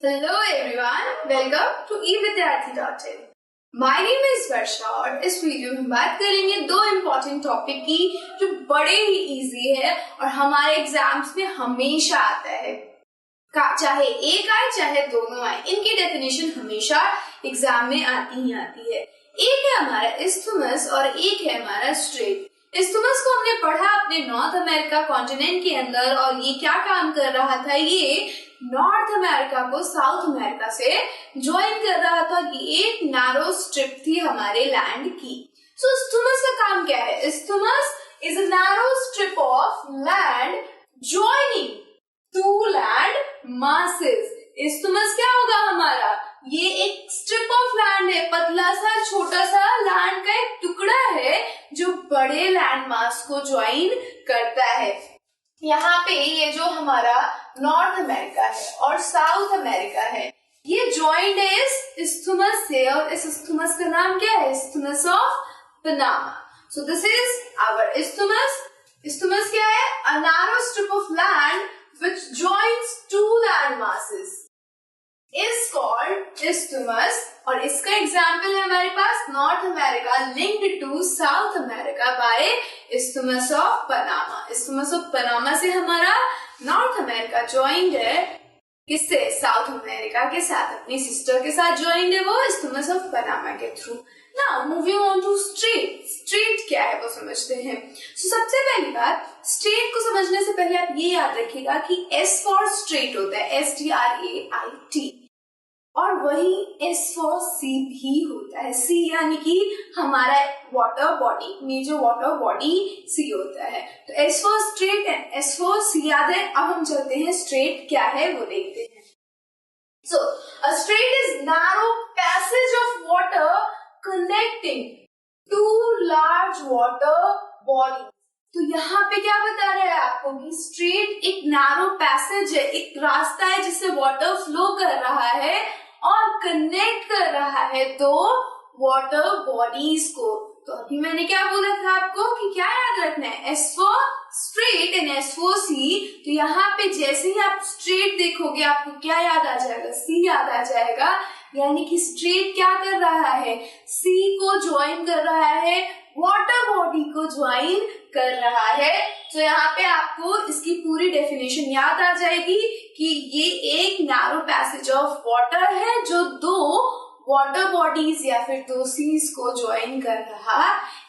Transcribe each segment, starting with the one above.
Hello everyone, welcome to evidyarthi.in. My name is Varsha और इस video में बात करेंगे दो इम्पोर्टेंट टॉपिक की जो बड़े ही इजी है और हमारे एग्जाम्स में हमेशा आता है। चाहे एक आए चाहे दोनों आए, इनकी डेफिनेशन हमेशा एग्जाम में आती ही आती है। एक है हमारा इस्थमस और एक है हमारा स्ट्रेट। इस्थमस को हमने पढ़ा अपने नॉर्थ अमेरिका कॉन्टिनेंट के अंदर और ये क्या काम कर रहा था, ये नॉर्थ अमेरिका को साउथ अमेरिका से ज्वाइन कर रहा था। ये एक नैरो स्ट्रिप थी हमारे लैंड की। सो इस्थमस का काम क्या है? Isthmus is a narrow strip of land joining two land masses. Isthmus क्या होगा हमारा? ये एक स्ट्रिप ऑफ लैंड है, पतला सा छोटा सा लैंड का एक टुकड़ा है जो बड़े लैंड मास को ज्वाइन करता है। यहाँ पे ये जो हमारा नॉर्थ अमेरिका है और साउथ अमेरिका है, ये ज्वाइंड है इस इस्थमस से और इस इस्थमस का नाम क्या है? Isthmus of Panama. So this is our isthmus. Isthmus क्या है? A narrow strip of land which joins two land masses is called isthmus। और इसका एग्जाम्पल है हमारे पास north America linked to south America by isthmus of Panama। isthmus of Panama से हमारा north America joined है किससे? साउथ अमेरिका के साथ, अपनी सिस्टर के साथ ज्वाइंड है वो isthmus of Panama के थ्रू। Now moving on to strait. Strait क्या है वो समझते हैं। सबसे पहली बात, स्ट्रेट को समझने से पहले आप ये याद रखिएगा कि S फॉर स्ट्रेट होता है, STRAIT, और वही S फॉर सी भी होता है। सी यानी कि हमारा water body, major water body sea होता है। तो S for strait and S for sea याद है। अब हम चलते हैं स्ट्रेट क्या है वो देखते हैं। So a strait is narrow passage of water connecting two large water bodies। तो यहाँ पे क्या बता रहा है आपको कि स्ट्रेट एक नैरो पैसेज है, एक रास्ता है जिससे वाटर फ्लो कर रहा है और कनेक्ट कर रहा है दो वाटर बॉडीज को। तो अभी मैंने क्या बोला था आपको कि क्या याद रखना है? S for strait and S for sea. तो यहाँ पे जैसे ही आप स्ट्रेट देखोगे आपको क्या याद आ जाएगा? C याद आ जाएगा। यानी कि स्ट्रेट क्या कर रहा है? C को ज्वाइन कर रहा है, वाटर बॉडी को ज्वाइन कर रहा है। तो यहाँ पे आपको इसकी पूरी डेफिनेशन याद आ जाएगी कि ये एक नैरो पैसेज ऑफ वाटर है जो दो वाटर बॉडीज या फिर दो सीज को ज्वाइन कर रहा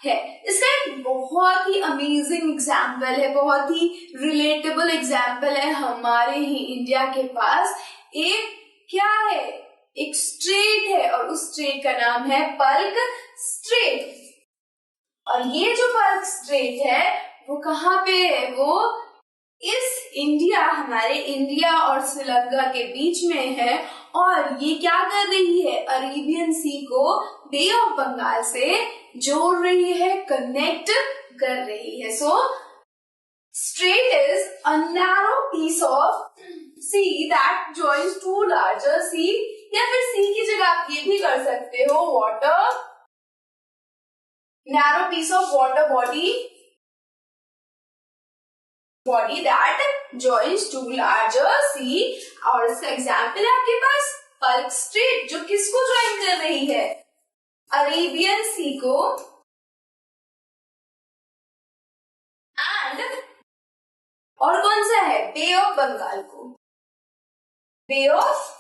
है। इसका एक बहुत ही अमेजिंग एग्जाम्पल है, बहुत ही रिलेटेबल एग्जाम्पल है हमारे ही इंडिया के पास। एक क्या है? एक स्ट्रेट है और उस स्ट्रेट का नाम है पल्क स्ट्रेट। और ये जो पल्क स्ट्रेट है वो कहाँ पे है? वो इस इंडिया, हमारे इंडिया और श्रीलंका के बीच में है और ये क्या कर रही है? अरेबियन सी को बे ऑफ बंगाल से जोड़ रही है, कनेक्ट कर रही है। So strait is a narrow piece of sea that joins two larger sea, या फिर सी की जगह आप ये भी कर सकते हो water, narrow piece of water body that joins two larger sea. और इसका एग्जाम्पल है आपके पास पल्क स्ट्रेट, जो किसको ज्वाइन कर रही है? अरेबियन सी को एंड और कौन सा है? बे ऑफ बंगाल को, बे ऑफ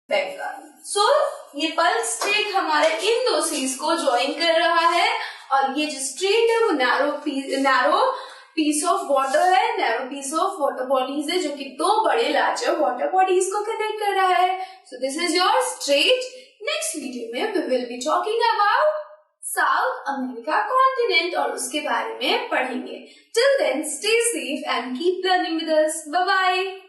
बंगाल। सो ये पल्क स्ट्रेट हमारे इन दो सीज को ज्वाइन कर रहा है और ये जो स्ट्रेट है वो नैरो पीस ऑफ वाटर है, narrow piece of water bodies है जो कि दो बड़े लार्जर वाटर बॉडीज को कनेक्ट कर रहा है। So this is your strait. Next video में we will be talking about south America continent और उसके बारे में पढ़ेंगे। Till then stay safe and keep learning with us. Bye bye.